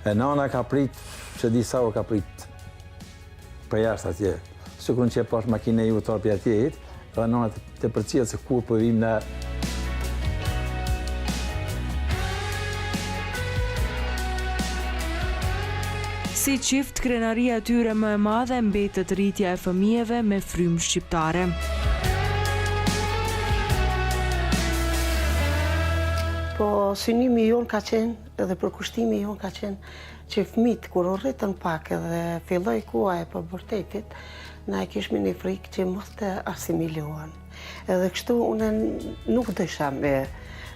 E nana ka prit, që di sa u ka prit për jashtë atje. Sikur që e pash makine ju të arpi atjet, dhe nana të përcijat se kur për vim në... Si qift, krenaria tyre më e madhe mbetet rritja e fëmijëve me frymë shqiptare. Po, synimi jonë ka qenë, edhe përkushtimi jonë ka qenë që fëmijët, kur u rritën pak edhe filloi koha e pubertetit, na e kishmi një frikë që mos të asimilohen. Edhe kështu unë nuk dësha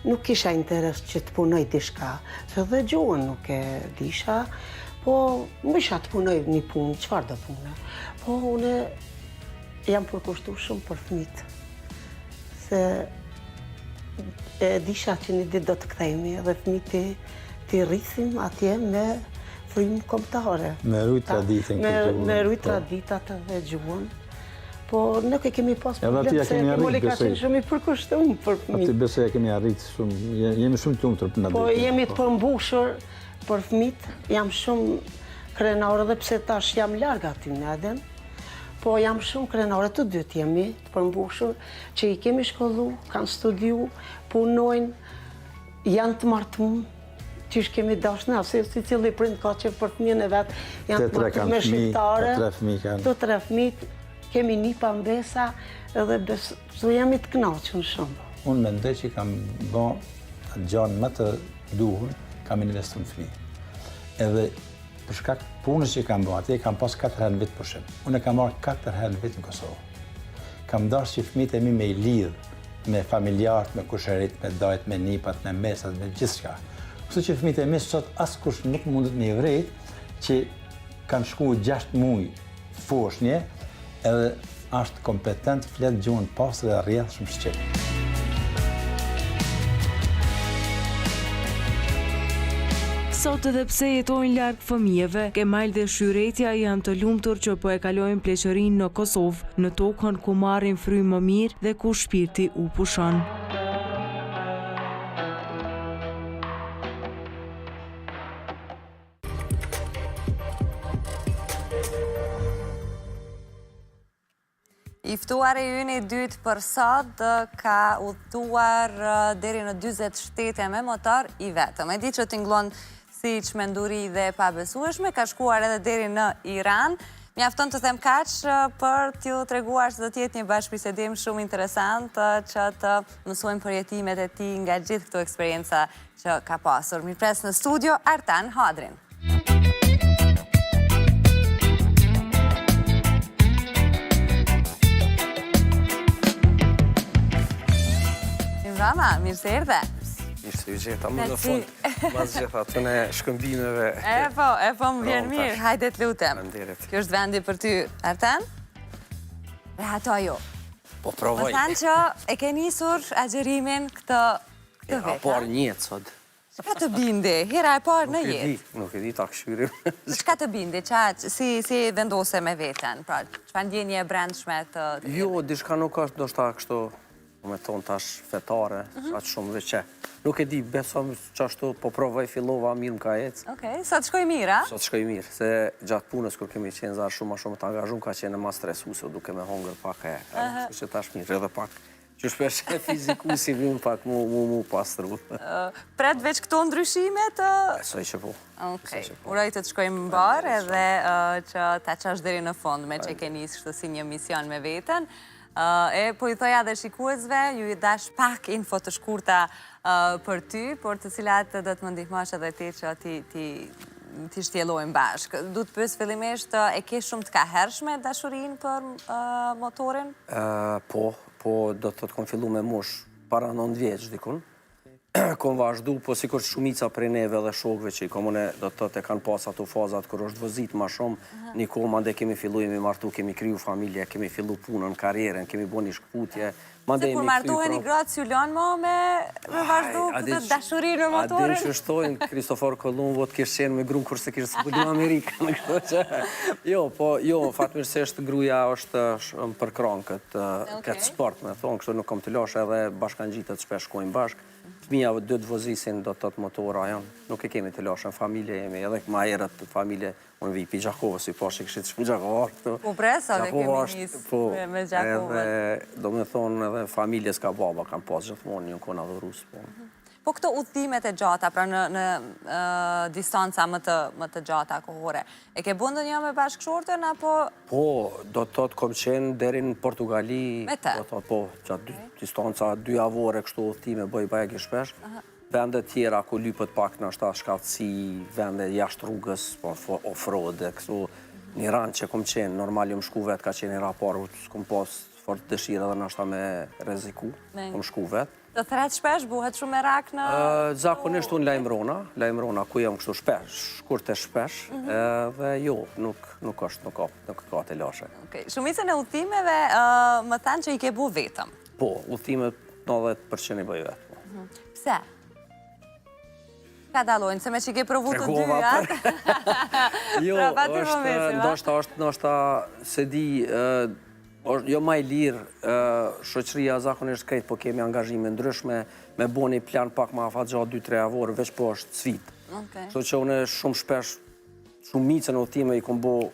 nuk kisha interes që të punoj diçka, se dhe gjuhën nuk e disha, po më isha të punoj një punë, çfarë do punë. Po unë jam përkushtu shumë për fëmijët, se e disha që një ditë do të kthehemi edhe fëmijët të rrisim atje me frymë kombëtare. Me rujt traditën. Me rujt traditat dhe gjuhën. Po nuk e kemi pas problem, se Kemoli ka qenë shumë i përkushtuar për fëmijët. Aty besoj e kemi arrit shumë, jemi shumë të lumtur në Po jemi të përmbushur për fëmijët, jam shumë krenare dhe pse tash jam larg aty në Aden, po jam shumë krenare, të dytë jemi të përmbushur, që i kemi shkollu, kanë studiu, punojnë, janë të martuar, qish kemi dashnë, se si cili prind ka që për fëmijën e vetë, janë të martuar me shqiptare, të 3 fëmijë, kemi një pambesa, edhe besu jemi të kënaqur shumë. Unë mendoj që kam bë atë gjanë më të duhur, kam investu në fëmijë. Edhe për shkak punës që kam bërë atje, kam pas 4 herë në vit pushim. Unë e kam marrë 4 herë në vit në Kosovë. Kam dashur që fëmijët e mi me i lidh me familjarët, me kushërit, me dajt, me nipat, me mesat, me gjithçka. Kështu që fëmijët e mi sot askush nuk mundet me i vret që kanë shkuar 6 muaj foshnje, edhe është kompetent, flet gjuhën pastër dhe rrjedh shumë shqip. Sot edhe pse jetojnë larg fëmijëve, Kemal dhe Shyretja janë të lumtur që po e kalojnë pleqërinë në Kosovë, në tokën ku marrin frymë më mirë dhe ku shpirti u pushon. I ftuari ynë i dytë për sot ka udhëtuar deri në 40 shtete me motor i vetëm. E di që tingëllon si çmenduri dhe pabesueshme, ka shkuar edhe deri në Iran. Mjafton të them kaq për t'ju treguar se do të jetë një bashkëbisedim shumë interesant që të mësojmë për jetimet e tij nga gjithë këto eksperienca që ka pasur. Mirpres në studio Artan Hadrin. Rama, mirë se erdhe. Mirë se ju gjeta më në fund, mas gjitha të në shkëmbimeve. E po, më vjen mirë, hajde të lutem. Kjo është vendi për ty, Artan? Rehato jo. Po provoj. Më thanë që e ke nisur agjerimin këtë vetë. A parë njëtë sot. Çka të bindi? Hera e parë në jetë? Nuk e di ta këshyrim. Çka të bindi? Si vendose me veten? Pra, çfarë ndjenje e brendshme të... Jo, diçka nuk është do shta kështu, me tonë tash fetare, atë shumë dhe që. Nuk e di, besom që ashtu po provoj fillova mirë më ka ecë. Okej, sa të shkoj mirë, a? Sa të shkoj mirë, se gjatë punës kur kemi qenë zarë shumë të angazhum, ka qenë ma stresuse, duke me hongër pak e. Që tash mirë, edhe pak. Që shpesh e fiziku si vim pak mu pastru. Pret veç këto ndryshimet? Besoj që po. Okej, uroj të shkojmë më barë edhe që ta qash deri në fond me që ke njësë kështu si një mision me veten. Po i thoja dhe shikuesve, ju i dash pak info të shkurta për ty, por të cilat do të më ndihmosh edhe ti që ti shtjellojmë bashkë. Du të pyes fillimisht, e ke shumë të kahershme dashurin për motorin? Po, do të kom fillu me mosh para 9 vjeç dikun. Kom vazhdu, po sikur shumica prej neve dhe shokve që i komune do të kanë pas ato fazat kër është vëzit ma shumë, një kohë mande kemi fillu, jemi martu, kemi kriju familje, kemi fillu punën, karierën, kemi bo një shkputje. Se kur martuhen i gratë s'ju lanë mo me vazhdu këtë dashurin në motorin? Adin që shtojnë, Kristofor Kolumbo të kishë qenë me grunë kurse kishë s'pullu Amerikë. Jo, fatmirësisht gruja është përkron këtë sport, me thonë, kështu nuk kom të lashe edhe bashkan gjitët shpesh shkojnë bashkë. fëmijave dy të vozisin do të thotë motora janë. Nuk e kemi të lashën, familje jemi, edhe ma herët familje, unë vi pi Gjakovës, si po që këshit shumë Gjakovë. Po presave kemi njësë me Gjakovën. Edhe, do me thonë, edhe familje s'ka baba, kanë pas gjithmonë një kona dhe rusë, po. Po këto udhëtimet e gjata, pra në distanca më të gjata kohore, e ke bëndë një me bashkëshortën, apo... Po, do të thotë kom qenë deri në Portugali, Me te? do të thotë, po, gjatë distanca 2 javore kështu udhëtime bëj bajegi shpesh. Vende tjera ku lypët pak në ashta shkallësi, vende jashtë rrugës, po off-road, kështu një ranë që kom qenë, normal jom shku vetë, ka qenë i rapor, s'kom pas fort dëshirë edhe në ashta me reziku, kom shku vetë. Të thret shpesh, buhet shumë e rak në... Zakonisht unë lajmërona, ku jam kështu shpesh, shkurte shpesh, dhe jo, nuk është, nuk ka të lashe. Shumicën e udhëtimeve më thanë që i ke bu vetëm. Po, udhëtimet 90% i bëj vetë. Pse? Ka dalojnë, se me që i ke provu të dy, atë? Jo, ndoshta se di, jo ma i lirë, shoqëria zakonisht krejt, po kemi angazhime ndryshme, me bo një plan pak ma afat gjatë 2-3 javore, veç po është sfit. Kështu që unë shumë shpesh, shumicën e udhëtime i kom bo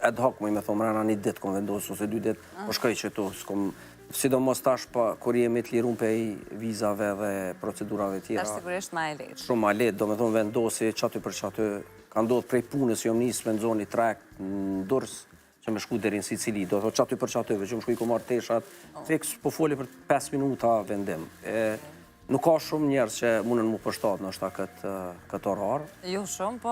ad hoc, me thonë, rana një ditë kom vendosë, ose 2 ditë, po shkoj që tu, sidomos tash pa, kur jemi të lirun pe i vizave dhe procedurave tjera. Tash sigurisht ma e letë. Shumë ma letë, do me thonë vendosi qaty për qaty, ka ndodhë prej punës, jom njësë me në zoni trajk në Durrës, që me shku deri në Sicili, do të qaty për qatyve, që më shku i ku marrë teshat, fiks po foli për 5 minuta vendim. Nuk ka shumë njerës që mundën mu përshtatë në ashta këtë orar. Jo shumë, po.